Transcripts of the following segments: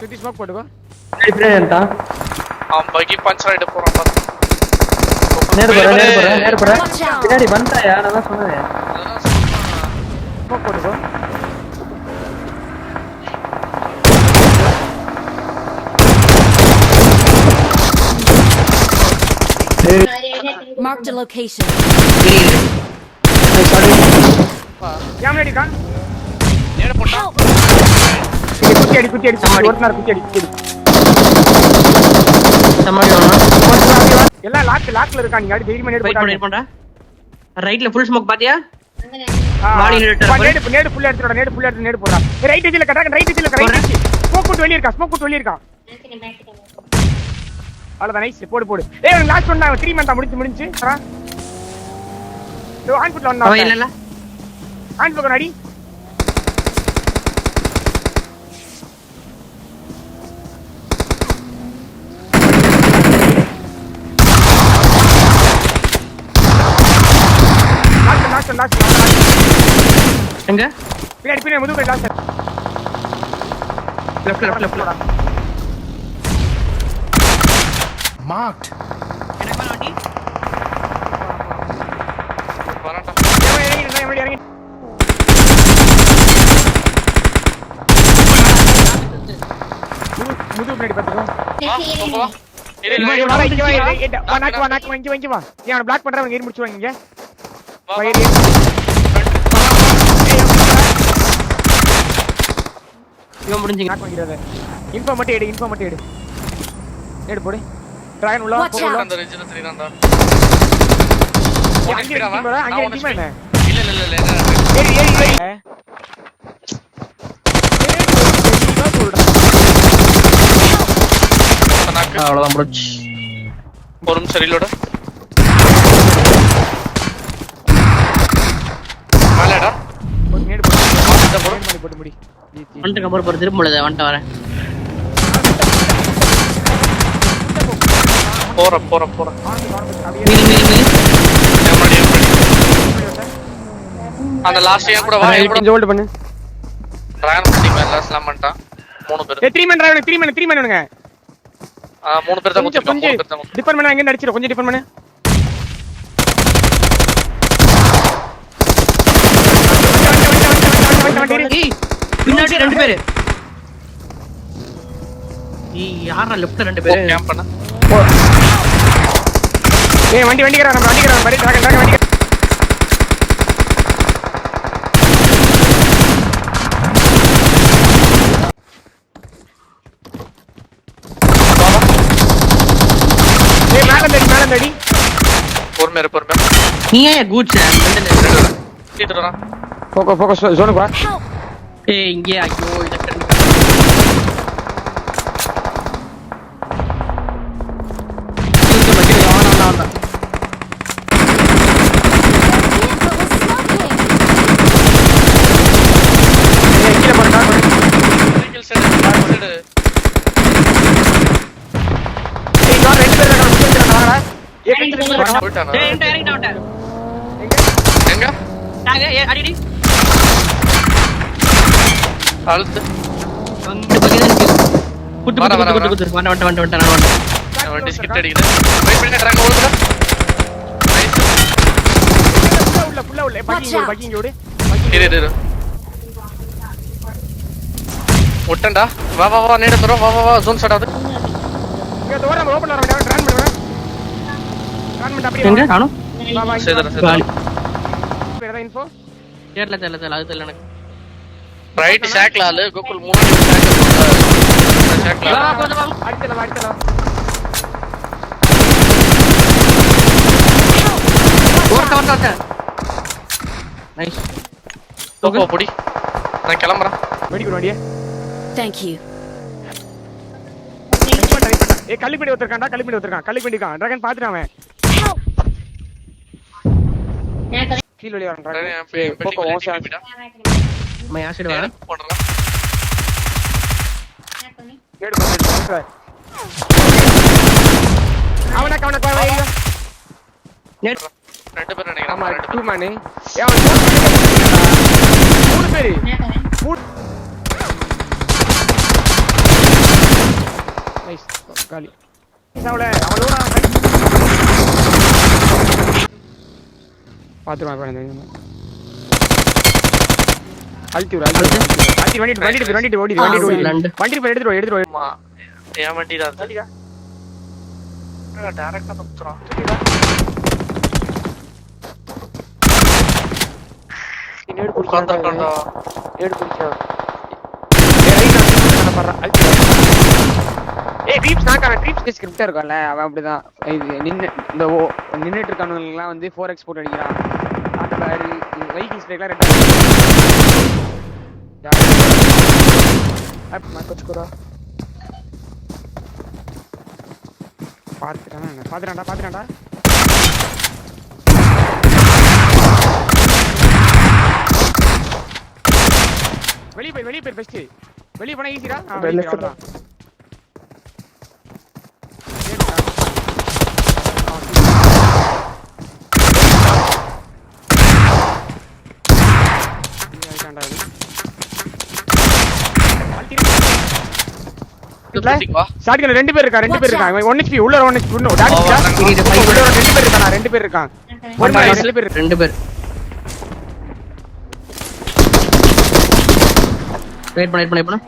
சுத்தி ஸ்மோக் போட்டுக்கோ. டிஃபரண்டா பகி punch right போறோம் பாத்து. நேரா போற. பின்னாடி வந்தாயா நான் சொன்னேன். ஸ்மோக் போட்டுக்கோ. Marked a location. கேமரா அடிக்கா. நேரா போடா. குத்தி அடி ஒருத்தனார் குத்தி அடி. சமாளிவானா எல்லாம் லாக்ல இருக்கா. நீங்க அடி தைரியமா நேடு வெயிட் பண்ணடா. ரைட்ல ஃபுல் ஸ்மோக் பாத்தியா? நேடு ஃபுல்லா எடுத்துடா. நேடு போடா. ரைட் எட்ஜ்ல கட்டா. ரைட் எட்ஜ்ல ஸ்மோக் போட்டு வெளிய இருக்கா. அவ்வளவுதான். நைஸ். போடு. ஏய் லாஸ்ட் ஒன் தான் 3 மந்த் முடிஞ்சு. சரா. ஆன் புட்ல வந்தா. அவன் இல்ல. ஆன் பக்கம் அடி. லாஸ்ட் எங்க? பின்னாடி முதுகு லாஸ்ட். லெஃப்ட்ல. Marked. என்ன பண்ண வண்டி? வரடா. இறங்கி. முதுகு பின்னாடி பாத்துக்கோ. போங்க. இங்க வா. ஏன் பிளாக் பண்றவங்க ஏறி முடிச்சுவாங்க இங்க. இவன் முடிஞ்சிங்க. நாக் வாங்கிராத. இன்ஃபோ மட்டும் எடு. எடு போடு. டிராகன் உள்ள போ. அந்த ரெஜில தெரியுதாடா. அங்க டீம் என்ன? இல்ல. ஏய். அவ்வளவுதான் முடிச்சு. ஒரு நிமிஷம் ரீலோட. மேலடா. ஒரு நேடு போடு முடி. வந்துட்டு கம்பர் போற திரும்ப முடியல. வந்துட்டு வரேன். போற. மீறி. அந்த லாஸ்ட் ஏன் கூட வா. கொஞ்சம் ஹோல்ட் பண்ணு. டிராகன் பண்ணி மேல ஸ்லாம் பண்ணிட்டான். 3 பேர். ஏய் 3 மேன் டிராகன் 3 மேனுங்க. 3 பேர் தான் குத்திருக்காங்க. 3 பேர் தான். டிஃபன் பண்ணா எங்க அடிச்சிர. கொஞ்சம் டிஃபன் பண்ணு. பின்னாடி 2 பேரு. யாரா லெஃப்ட்ல 2 பேரு கேம்ப் பண்ண. ஏய் வண்டிக்கறா. நம்ம வண்டி டிராகன் வண்டி. ஏய் மேல அடி. பொறுமையா. நீ ஏன் கூட்ஸ் தீத்துறா. ஃபோக்கஸ் ஜோனுக்கு வா. ஏய் இங்கே ஐயோ இத கரெக்ட். இங்க மத்தியில வாடா. ஏய் கீழ போறா. Cycle side. ஏய் நான் 2 பேர் இருக்காங்க. வாங்கடா. ஏய் போய்ட்டானா? டேய் இறங்கிட்டான். எங்க? டாக அடிடி. அழுத்து. அங்க பக்கத்துல இருக்கு. குத்து. வந்து. வண்டி ஸ்கிட் அடிக்குது. வெயிட் பண்ணி டிராகன் ஓடுடா. நைஸ். ஃபுல்லா பக்கிங் ஓடு. இரு. ஒட்டண்டா. வா நேரா தர. வா ஜோன் ஸ்டார்ட் ஆகுது. இங்க தோற நம்ம ஓபன் வர வேண்டாம். ட்ரான் பண்ணுங்க. ட்ரான் பண்ணி அப்படியே எங்க காணோம்? வா. சேதரா. வேற இன்ஃபோ? தெரியல அது தெரியல எனக்கு. ரைட் ஷாக்ல ஆளு. கோகுல் முன்னாடி ஷாக்ல. அடிச்சலாம். ஓட்ட. நைஸ். கோகோ பொடி. நான் கிளம்பறேன். வெடி குடு வண்டியே. Thank you. ஏய் கள்ளிப்படி ஒருத்தர்கான்டா. கள்ளிப்படிக்கான். டிராகன் பாத்துட்டான் அவன். கீழ வெளிய வரான் டிராகன். கோகோ ஓசா. मैं ஆசிட் வரேன். போடுறேன். கேடு பண்ணு. அவன வா. நெட் 2 பேர் நினைக்கிறேன். ஆமா 2 மேன். ஏய் அவன் 3 பேர். நைஸ் காலி அவள அவளோட பாத்துறேன் பாருங்க அல்டி வண்டி ஓடி எடுத்துட்டு ஆமா என் வண்டி தான் டைரக்டா தப்புறான் நேடு உட்கார்ந்திருக்கான்டா நேடு குடிச்சா ஏய் ட்ரீப்ஸ் நாக்கான ட்ரீப்ஸ் ஸ்கிரிப்டா இருக்கும்ல அவன் அப்படிதான் இது நின்னுட்டு இருக்கானுங்கலாம் வந்து 4x போட்டு அடிக்கிறான் அந்த மாதிரி வெஹிக்கிள்ஸ் பிரேக்லாம் ரெட் अब मैं कुछ करो பாத்துறான்டா வெளிய போய் பெஸ்ட் வெளிய போனா ஈஸிடா அவ்வளவுதான் ஷாட்கன் ரெண்டு பேர் இருக்காங்க 1 HP உள்ள 1 HP இன்னும் ரெண்டு பேர் இருக்காங்க ரெண்டு பேர் வெயிட் பண்ணு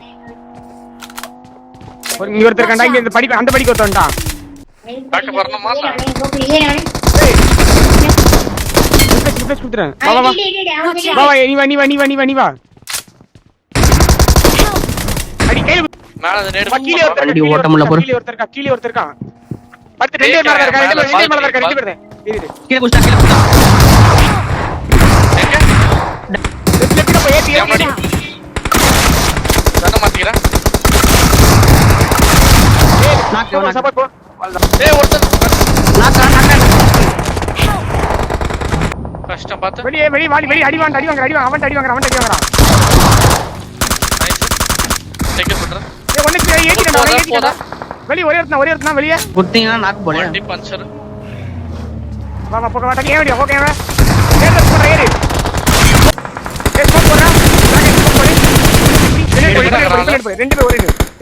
ஒரு இங்க ஒருத்தர் கண்டா இங்க இந்த படிக்கு அந்த படிக்கு ஒருத்தன்டா டாக்டர் வரணுமா ரிப்ளேஸ் குடுறேன் வா நீ வா அடி கை மேல அந்த நேடு கீழ ஒருத்தர் இருக்கான் பத்து ரெண்டு பேர் மேல இருக்காங்க ரெண்டு பேர் இரு கீழ குஸ்டா எங்க லெஃப்ட்ல போய் ஏத்தி சத்தம் மாத்திக்கிறேன் நாக் சப்போர்ட் போ ஏய் ஒருத்தன் நாக் கஷ்டம் பார்த்து வெளிய அடி வாங்குறான் நைஸ் டேக் இட் பண்றேன் ஏய் ஒண்ணு ஏத்திடா வெளிய ஒரே ஒருத்தன் வெளிய குட்டிங்க நாக் போல வண்டி பஞ்சர் வா போக வாடா ஏன் வீடியோ ஓகே ஏறு போடா ஏறு ஏய் ஸ்மோக் போடா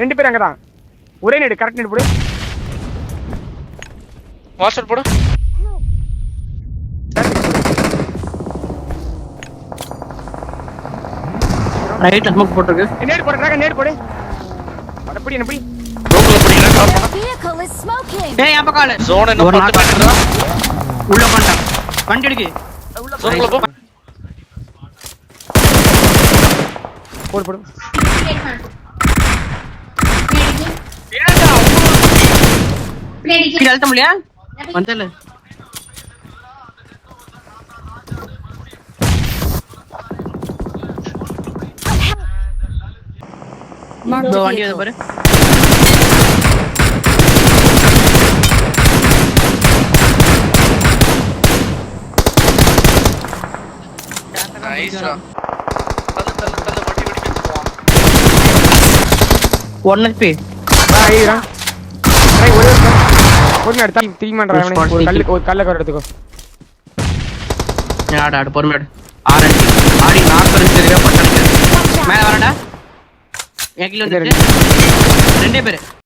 ரெண்டு பேர் அங்கதான் ஒரே நேடு கரெக்ட் நேடு போடு வாஷர் போடு ரைட்ல ஸ்மோக் போட்டுருக்கு நேடு போடு நேடு போடு அடப்படி என்ன படி ரோட்ல பிடிக்கிறேன் கால் பண்ணு Vehicle is smoking. டேய் அப்ப கால் ஜோன் என்ன ஒரு 10 மீட்டர் தான் உள்ள போண்டா வண்டி எடுக்கு ஜோன்ல போ போடு கீழ அழுத்த முடியா வந்தல Mark இந்த the வண்டி வந்து vehicle. பாரு நைஸ்டா தள்ள வண்டி வெடி வெச்சுவான் 1 HP ஐயா டேய் ஒரு நேடு தீமான்டா அவனே ஒரு கல்ல கர எடுத்துக்கோ ஆடு பொறுமையாடு ஆடி நாக் தெரிஞ்சவே பட்டங்க மேல வரடா என் கீழ வந்து ரெண்டே பேர்